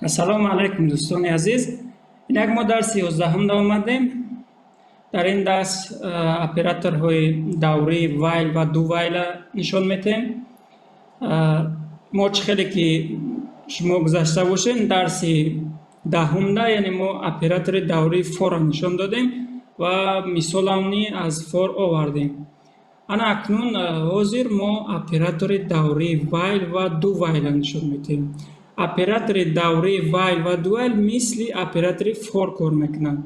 السلام علیکم دوستان عزیز. اینک ما درس 11 آمدیم. در این درس اپراتورهای دوری وایل و دو وایل نشان میتیم. ما خیلی که شما گذاشته باشین درس دهم ده، یعنی ما اپراتور دوری فور نشان دادیم و مثال همونی از فور آوردیم. انا اکنون حاضر ما اپراتور دوری وایل و دو وایل نشان میتیم. اپراتور دوری وایل و دو وایل مثل اپراتور فور کار میکنن.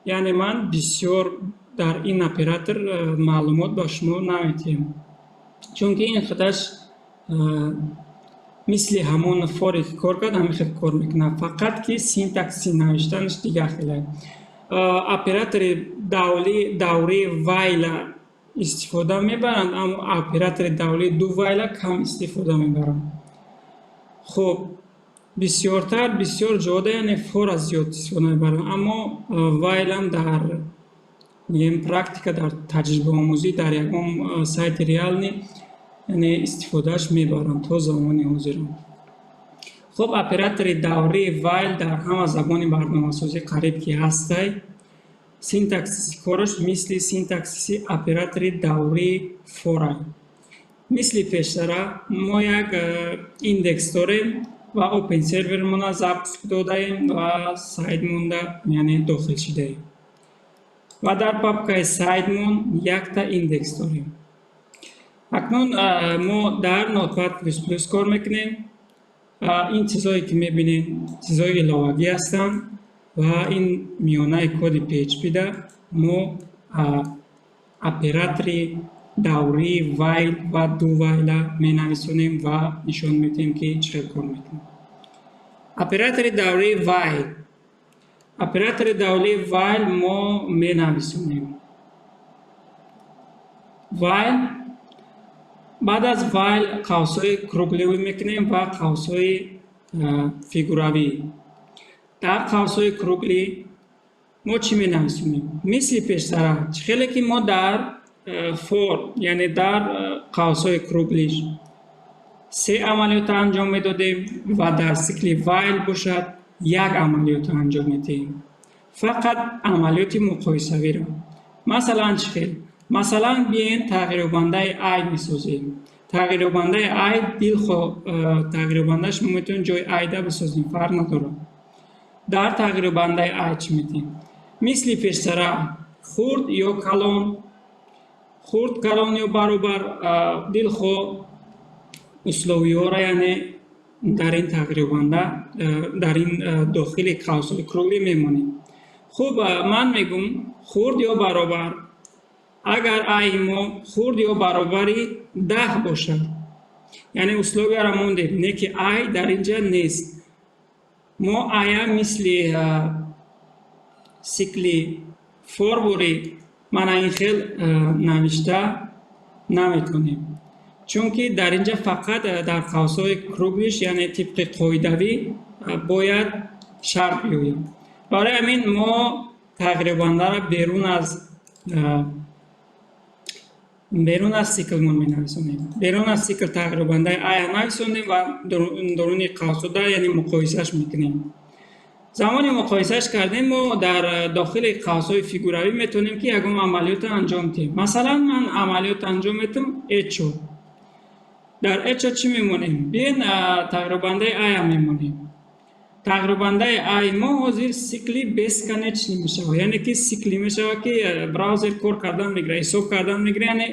یعنی من بسیار در این اپراتور معلومات با شما نمیتیم، چون که این خودش مثل همون فوری که کار کرد همین خیلی کار میکنه، فقط که سینتکسی نوشتنش دیگه خیلی. اپراتور دوری وایل استفاده میبرند، اما اپراتور دوری دو وایل کم استفاده میبرند. خب بسیار جاده، یعنی فور از زیاد استفاده میبرند، اما وایل هم در پرکتیکا در تجربه آموزی در یک سایت ریال یعنی استفادهش میبرند تا زمانی حاضر. خب اپراتور دوری وایل در همه زبان برنامه‌سازی قریب که هسته، سینتکسی کارش مثل سینتکسی اپراتور دوری فور. مثل پیشتر ما یک ایندکس داریم و اوپن سرور مون ضبط دادیم و سایت مون یعنی داخل شده ایم و در پاپکای سایت مون یک تا ایندکس داریم. اکنون ما در نوتپد پلاس پلاس کار میکنیم. این چیزایی که میبینید چیزای علاوگی هستن و این میانه کد PHP ده ما اپراتور دوری وایل و دو وایل می نویسونیم و نشان میدیم که چه کار میکنیم. اپراتور دوری وایل ما می نویسونیم. وایل، بعد از وایل قوسای کروگلیوی میکنیم و قوسای فیگوراوی. در قوسای کروگلی ما چی می نویسونیم؟ مثل پیشتر خیلی که ما در فور یعنی در قوسای کروگلیش سه عملیات انجام میدادیم و در سیکل وایل باشد یک عملیات انجام میدیم، فقط عملیات مقایسوی را. مثلا چی؟ مثلا بیاین تغییربنده آی میسازیم. تغییربنده آی تغییربندهش ما میتونیم جای آی ده بسازیم، فرق نداره. در تغییربنده آی چی میتونیم؟ مثل پیشتر خورد یا کلان، خورد کلان یا برابر اصلاحی ها را یعنی در این تغییربنده در این داخل قوس کروگلی میمونیم. خب من میگم خورد یا برابر، اگر آی ما خورد یا برابری 10 باشد یعنی اصلاحی را موندیم، نه که آی در اینجا نیست. ما آیا مثل سیکل فور بوری من این خیلی نوشته نمیتونیم، چون که در اینجا فقط در قوسای کروگلیش یعنی طبق قاعدوی باید شرط بیایم. برای همین ما تغییربنده را بیرون از سیکل مون می نویسونیم. بیرون از سیکل تغییربنده آی نویسونیم و درون قوس ده یعنی مقایسهش میکنیم. زمانی مقایسهش کردیم ما در داخل قوس‌های فیگوراوی میتونیم که یکم عملیات انجام بدیم. مثلا من عملیات انجام میدم اچو. در اچو چی میمونیم؟ بیاین تغییربنده آی هم میمونیم. تغییربنده آی ما حاضر سیکلی بیس کنیچ نمیشه، یعنی که سیکلی میشه که براوزر کار کردن میگیره، حساب کردن میگیره، یعنی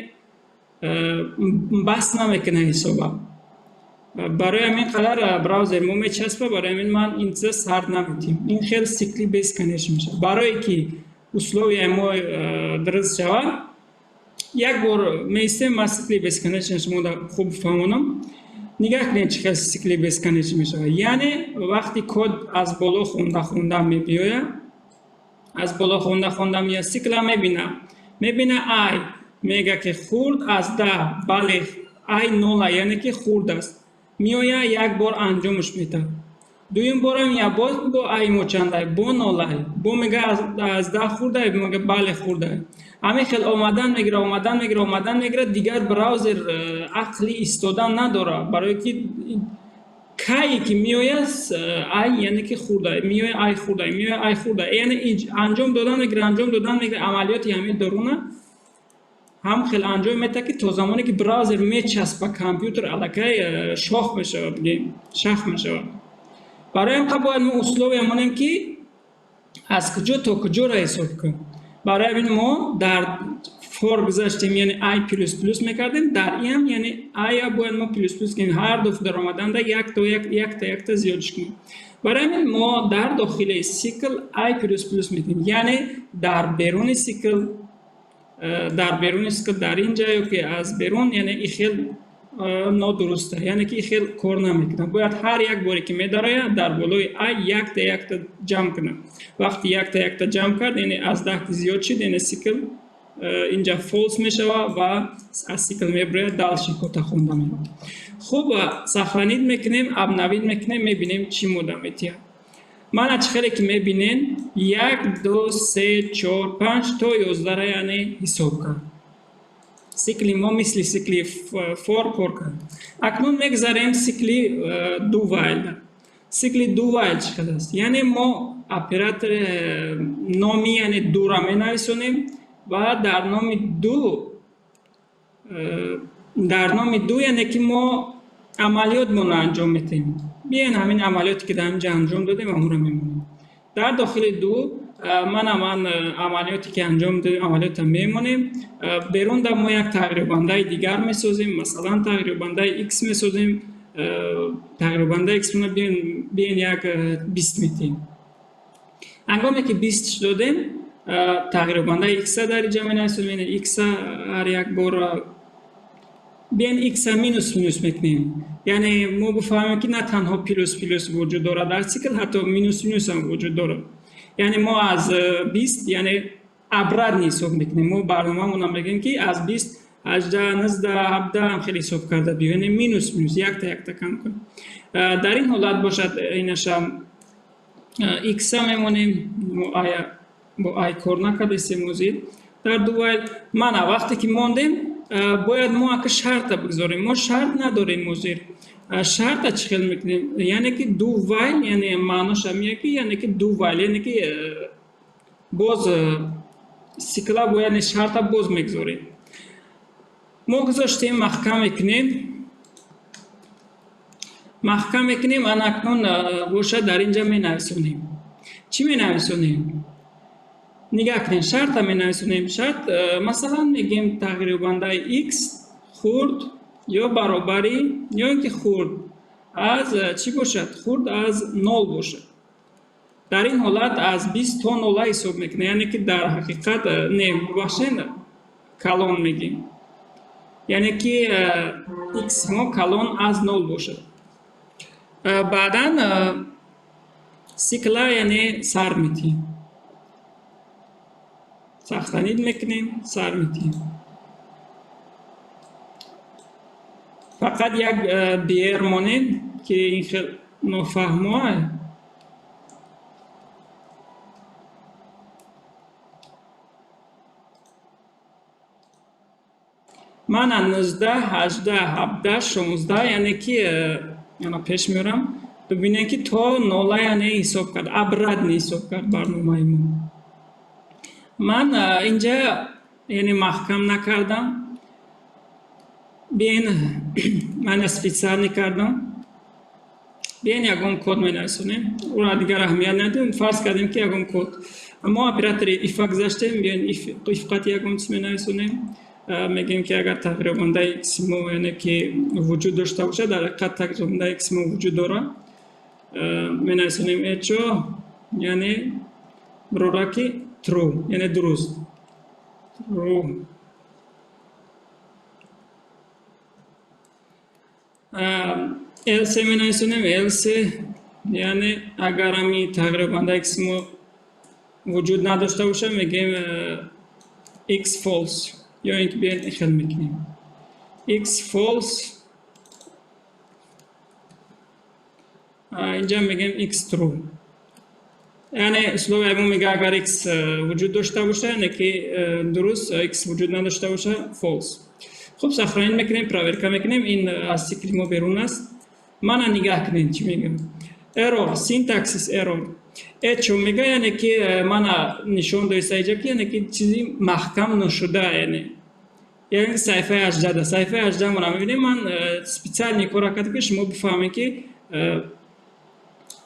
بس نمیکنه حسابه. برای همین قدر براوزر ما میچسبه، برای همین من این چیز سرد نمیتیم. این خیلی سیکلی بیس کنیش میشه. برای که اصلاحی ما درست شود یک بار میسته ما سیکلی بیس کنیش شما خوب فهمونم. نگاه کنید چه خیلی سیکلی بیس کنیش میشه. یعنی وقتی کد از بالا خونده میبیاید، از بالا خونده میاد سیکل میبینه آی میگه که خورد از 10 بله آی 0 یعنی که خورد است، میآید یک بار انجامش میده. دویم بارم یا باز با آی ما چنده با 0 با میگه از 10 خورده، میگه بله خورده. همین خیلی آمدن میگیره دیگر براوزر عقلی استادن نداره، برای که کایی که میآید آی یعنی که خورده میآید آی خورده میآید آی خورده یعنی انجام دادن میگیره انجام دادن میگیره عملیاتی همین درونه هم خیلی انجام میده که تا زمانی که براوزر میچسبه کامپیوتر الکی شاخ میشه شاخ میشه برای هم باید ما اسلوب همونیم که از کجا تا کجا را حساب کنیم برای همین ما در فور گذاشتیم یعنی آی پلوس پلوس میکردیم در این یعنی آی باید ما پلوس پلوس کنیم هر دو در آمدن در یک تا زیادش کنیم برای همین ما در داخل سیکل آی پلوس پلوس میکنیم یعنی در بیرون سیکل در اینجا که از بیرون یعنی این خیلی نادرسته یعنی که خیلی کار نمیکنه باید هر یک باری که میداره در بالای آی یک تا جمع کنه وقتی یک تا جمع کرد یعنی از 10 زیاد شد یعنی سیکل اینجا فولس میشه و از سیکل میبره دالشی کتا خونده میره خوب سخرانید میکنیم اب نوید میکنیم میبینیم چی موده میتیه من از خیلی که میبینین 1 2 3 4 5 تا 11 یعنی حساب کرد سیکلی ما مثل سیکلی فور کار کرد اکنون میگذاریم سیکلی دو وایل سیکلی دو وایل چقدر است یعنی ما اپراتور نامی یعنی دو را می نویسونیم و در نام دو یعنی که ما عملیات ما انجام میتیم بیاین همین عملیاتی که در اینجا انجام دادیم همون رو میمونیم در داخل دو من عملیاتی که انجام دادیم عملیات میمونیم بیرون در ما یک تغییر بنده دیگر میسازیم مثلا تغییر بنده x میسازیم تغییر بنده x رو بیاین یک 20 میتیم انگامی که 20 دادیم تغییر بنده x در اینجا می‌نویسیم x هر یک بار بیاین x مینوس مینوس میکنیم یعنی ما بفهمیم که نه تنها پلوس پلوس وجود داره در سیکل حتی مینوس مینوس هم وجود داره یعنی ما از 20 یعنی ابرد حساب میکنیم ما برنامه‌مون هم میگیم که از 20 18 19 17 هم خیلی حساب کرده بیاین یعنی مینوس مینوس یک تا کم کنیم در این حالت باشد اینش هم x میمونیم آیا با آی کار نکرده سیموزید در دوال من وقتی که موندیم باید ما که شرط بگذاریم ما شرط نداریم موزیر شرط چخیل میکنیم یعنی که دو وایل یعنی معناش همیه که یعنی که دو وایل یعنی که باز سیکلا باید شرط باز میگذاریم ما گذاشتیم محکم میکنیم اکنون باشه در اینجا می نویسونیم چی می نویسونیم؟ نگاه کنیم شرط می نویسونیم شرط مثلا میگیم تغییر بنده x خورد یا برابری یا اینکه خورد از چی باشد خورد از 0 باشد در این حالت از 20 تا 0 حساب میکنه یعنی که در حقیقت باشین کلون میگیم یعنی که x ما کلون از 0 باشد بعدا سیکلا یعنی سر میتیم سختانید میکنیم سر میتیم فقط یک بیر مونید که این خیلی نفهمه من 19 18 17 16 یعنی که یعنی پیش میرم ببینید که تا 0 یعنی حساب کرد ابرد حساب کرد برنامه من اینجا یعنی محکم نکردم بیاین من اسپیسر نکردم بیاین یکم کد می نویسونیم او را دیگر اهمیت ندیم فرض کردیم که یکم کد ما اپراتور ایف گذاشتیم بیاین ایف قط یکم چیز می نویسونیم میگیم که اگر تغییر بنده x ما یعنی که وجود داشته باشه در حقیقت تغییر بنده x ما وجود داره می نویسونیم اچو یعنی برورا که true یعنی درست true else می نویسونیم else یعنی اگر همی تغییر بنده x ما وجود نداشته باشه میگیم x false یا اینکه بیاین اخل میکنیم x false اینجا میگیم x true یعنی اسلوب ایمون میگه اگر x وجود داشته باشه یعنی که درست x وجود نداشته باشه false خب سخرانید میکنیم پراورکا میکنیم این از سیکل ما بیرون است Mana nigah kined chi megam. Error, syntaxis error. چون میگه یعنی که من نشون دوست اینجا که یعنی که چیزی محکم نشده یعنی صفحه 18 صفحه 18 من میبینیم من سپیشال نیکورا کرده که شما بفهمید که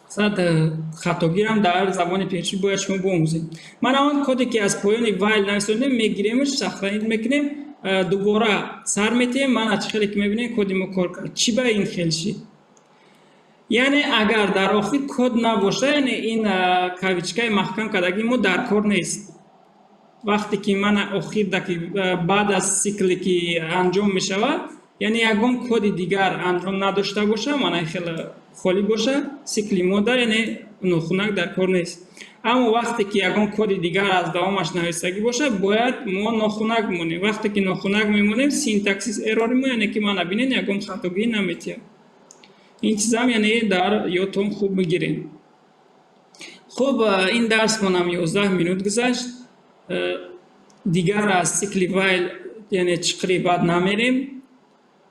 صد خطاگیرم در زبان پیچی باید شما بآموزید. من اون کدی که از پایان وایل نوشتم میگیریمش شخصیت میکنیم دوباره سر میتیم من از خیلی که میبینیم کدی ما کار کرد چی به این خیلی شید. یعنی اگر در آخر کد نباشه یعنی این کاویچکای محکم کردگی ما در کار نیست. وقتی که من آخر بعد از سیکلی که انجام می شود یعنی یکم کد دیگر انجام نداشته باشه من خیلی خالی باشه سیکلی مادر یعنی نخونک در کار نیست. اما وقتی که یکم کد دیگر از دوامش نویسگی باشه باید ما نخونک مونیم. وقتی که نخونک میمونیم سینتاکسیس ارور ما یعنی که من ببینید یکم خطاگی نمیتیم. این چیزام یعنی در یادتون خوب بگیرین. خب این درس منم 11 مینوت گذشت. دیگر از سیکلی وایل یعنی چقدر بعد نمیریم.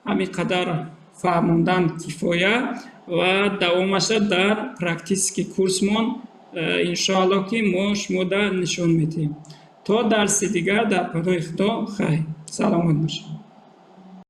همین قدر فهموندن کفایه و دوامش در پرکتیس که کورسمون انشاءالله که ما شما نشون میدیم. تا درس دیگر در پناه خدا خیر. سلامت باشید.